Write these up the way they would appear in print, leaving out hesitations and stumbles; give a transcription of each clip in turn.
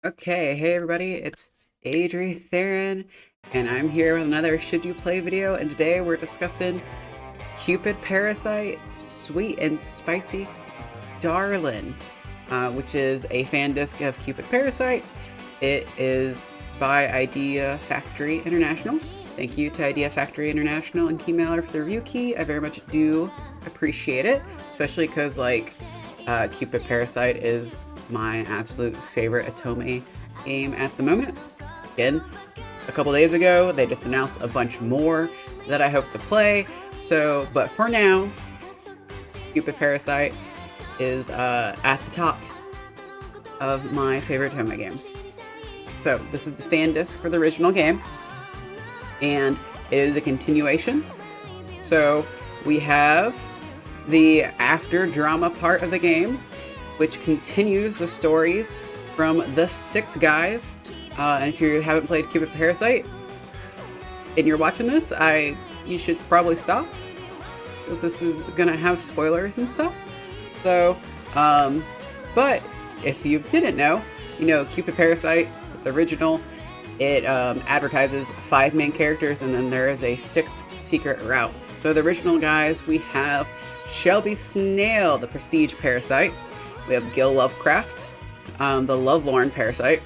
Okay, hey everybody, it's Adri Theron, and I'm here with another Should You Play video, and today we're discussing Cupid Parasite, Sweet and Spicy Darling, which is a fan disc of Cupid Parasite. It is by Idea Factory International. Thank you to Idea Factory International and Keymailer for the review key. I very much do appreciate it, especially because Cupid Parasite is my absolute favorite Otome game at the moment. Again, a couple days ago, they just announced a bunch more that I hope to play. But for now, Cupid Parasite is at the top of my favorite Otome games. So this is the fan disc for the original game, and it is a continuation. So we have the after drama part of the game, which continues the stories from the 6 guys. And if you haven't played Cupid Parasite and you're watching this, you should probably stop, because this is gonna have spoilers and stuff. So, but if you didn't know, Cupid Parasite, the original, it advertises 5 main characters, and then there is a 6th secret route. So the original guys, we have Shelby Snail, the Prestige Parasite. We have Gil Lovecraft, the Lovelorn Parasite.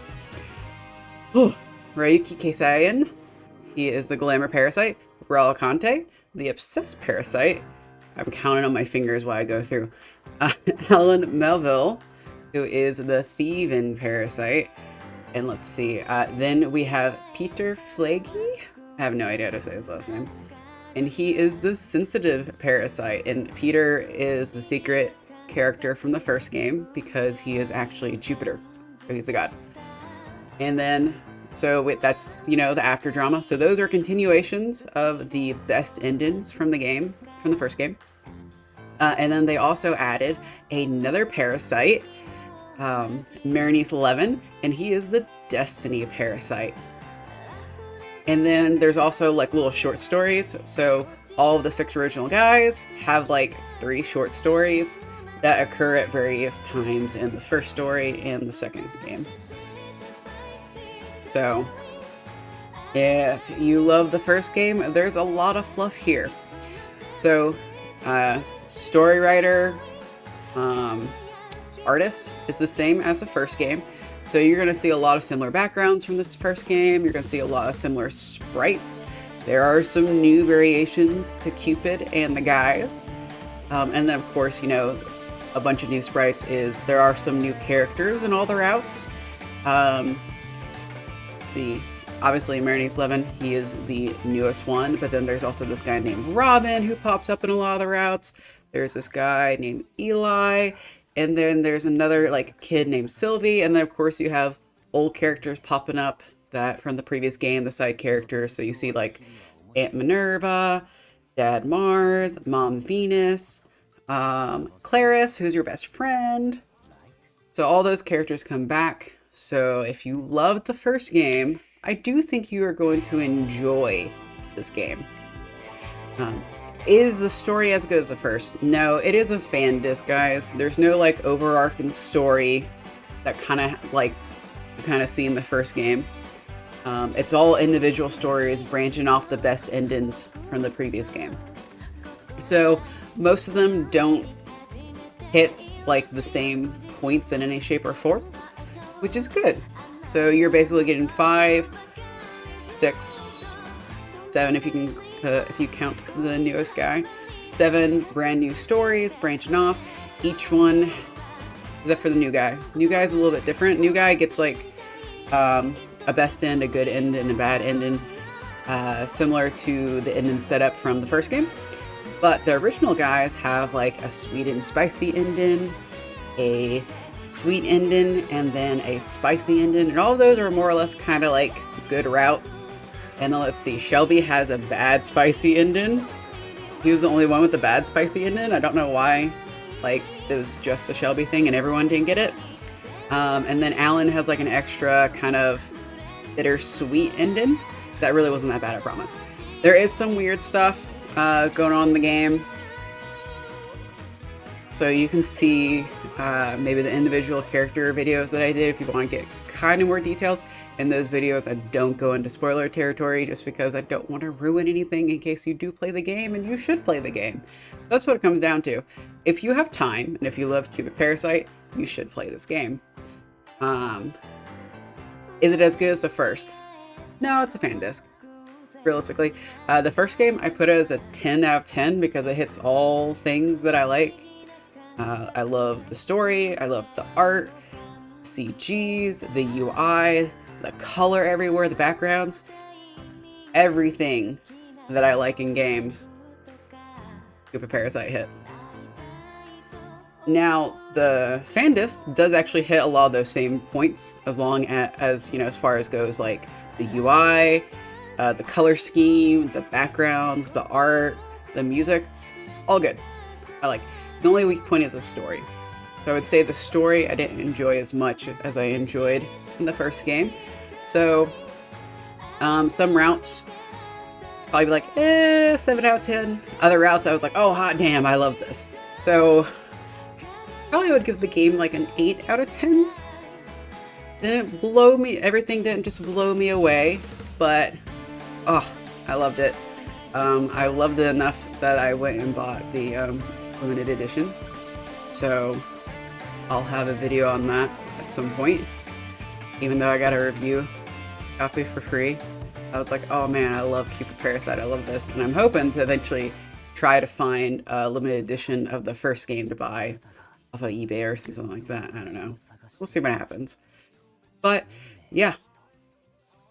Ryuki Keisayan, he is the Glamour Parasite. Raul Conte, the Obsessed Parasite. I'm counting on my fingers while I go through. Alan Melville, who is the Thieving Parasite. And let's see, then we have Peter Flagey. I have no idea how to say his last name. And he is the Sensitive Parasite. And Peter is the secret character from the first game because he is actually Jupiter, so he's a god. And then that's the after drama. So those are continuations of the best endings from the first game. And then they also added another parasite, Marinice 11, and he is the Destiny Parasite. And then there's also little short stories. So all of the 6 original guys have 3 short stories that occur at various times in the first story and the second game. So if you love the first game, there's a lot of fluff here. So story writer, artist is the same as the first game. So you're going to see a lot of similar backgrounds from this first game. You're going to see a lot of similar sprites. There are some new variations to Cupid and the guys. And then of course, a bunch of new sprites there are some new characters in all the routes. Let's see, obviously Marinice 11, he is the newest one, but then there's also this guy named Robin who pops up in a lot of the routes. There's this guy named Eli, and then there's another kid named Sylvie, and then of course you have old characters popping up that from the previous game, the side characters. So you see Aunt Minerva, Dad Mars, Mom Venus, Claris, who's your best friend. So all those characters come back. So if you loved the first game, I do think you are going to enjoy this game. Is the story as good as the first? No, it is a fan disc, guys. There's no overarching story that you see in the first game. It's all individual stories branching off the best endings from the previous game. So most of them don't hit the same points in any shape or form, which is good. So you're basically getting 5, 6, 7 if you count the newest guy. 7 brand new stories branching off. Each one, except for the new guy. New guy's a little bit different. New guy gets a best end, a good end, and a bad ending, similar to the ending setup from the first game. But the original guys have a sweet and spicy ending, a sweet ending, and then a spicy ending. And all of those are more or less kind of good routes. And then let's see, Shelby has a bad spicy ending. He was the only one with a bad spicy ending. I don't know why, it was just a Shelby thing and everyone didn't get it. And then Alan has an extra kind of bittersweet ending. That really wasn't that bad, I promise. There is some weird stuff going on in the game. So you can see maybe the individual character videos that I did if you want to get kind of more details in those videos. I don't go into spoiler territory just because I don't want to ruin anything in case you do play the game, and you should play the game. That's what it comes down to. If you have time and if you love Cupid Parasite, you should play this game. Is it as good as the first? No, it's a fan disc. Realistically, the first game I put it as a 10 out of 10 because it hits all things that I like. I love the story, I love the art, CGs, the UI, the color everywhere, the backgrounds, everything that I like in games. Cupid Parasite hit. Now, the fan disc does actually hit a lot of those same points, as long as you know, as far as goes like the UI, the color scheme, the backgrounds, the art, the music, all good. I like. The only weak point is the story. So I would say the story I didn't enjoy as much as I enjoyed in the first game. So some routes probably be like 7 out of 10. Other routes I was like, oh hot damn, I love this. So probably would give the game like an 8 out of 10. Didn't blow me, everything didn't just blow me away, but oh, I loved it. I loved it enough that I went and bought the limited edition. So I'll have a video on that at some point. Even though I got a review copy for free, I was like, oh man, I love Cupid Parasite, I love this. And I'm hoping to eventually try to find a limited edition of the first game to buy off of eBay or something like that. I don't know. We'll see what happens. But yeah,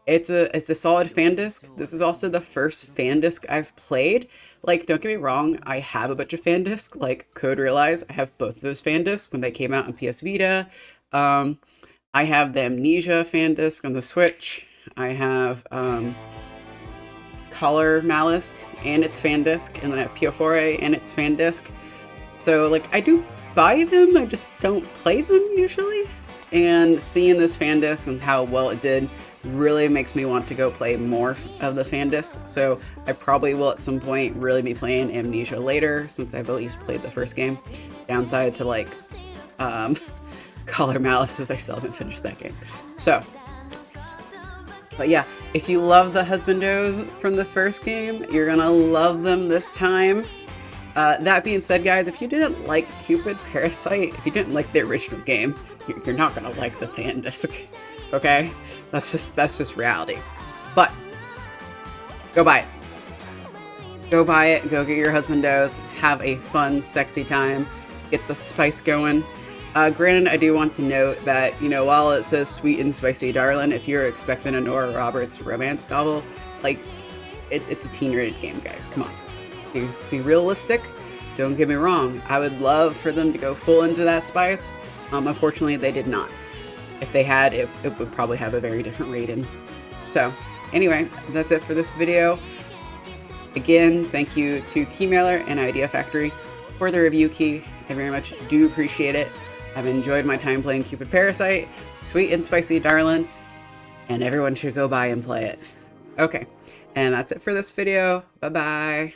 it's a solid fan disc. This is also the first fan disc I've played. Like, don't get me wrong, I have a bunch of fan discs, like Code Realize. I have both of those fan discs when they came out on PS Vita. I have the Amnesia fan disc on the Switch. I have Color Malice and its fan disc, and then I have Pio4 and its fan disc. So, like, I do buy them, I just don't play them usually. And seeing this fan disc and how well it did really makes me want to go play more of the fan disc. So I probably will at some point really be playing Amnesia later, since I've at least played the first game. Downside to like Color Malice is I still haven't finished that game. So, but yeah, if you love the husbandos from the first game, you're gonna love them this time. That being said, guys, if you didn't like Cupid Parasite, if you didn't like the original game, you're not gonna like the fan disc. Okay, that's just reality. But go buy it. Go buy it. Go get your husbandos. Have a fun, sexy time. Get the spice going. Granted, I do want to note that, you know, while it says Sweet and Spicey Darling, if you're expecting a Nora Roberts romance novel, like, it's a teen-rated game, guys. Come on. Be realistic. Don't get me wrong. I would love for them to go full into that spice. Unfortunately, they did not. If they had, it would probably have a very different rating. So, anyway, that's it for this video. Again, thank you to Keymailer and Idea Factory for the review key. I very much do appreciate it. I've enjoyed my time playing Cupid Parasite, Sweet and Spicey Darling, and everyone should go buy and play it. Okay, and that's it for this video. Bye-bye.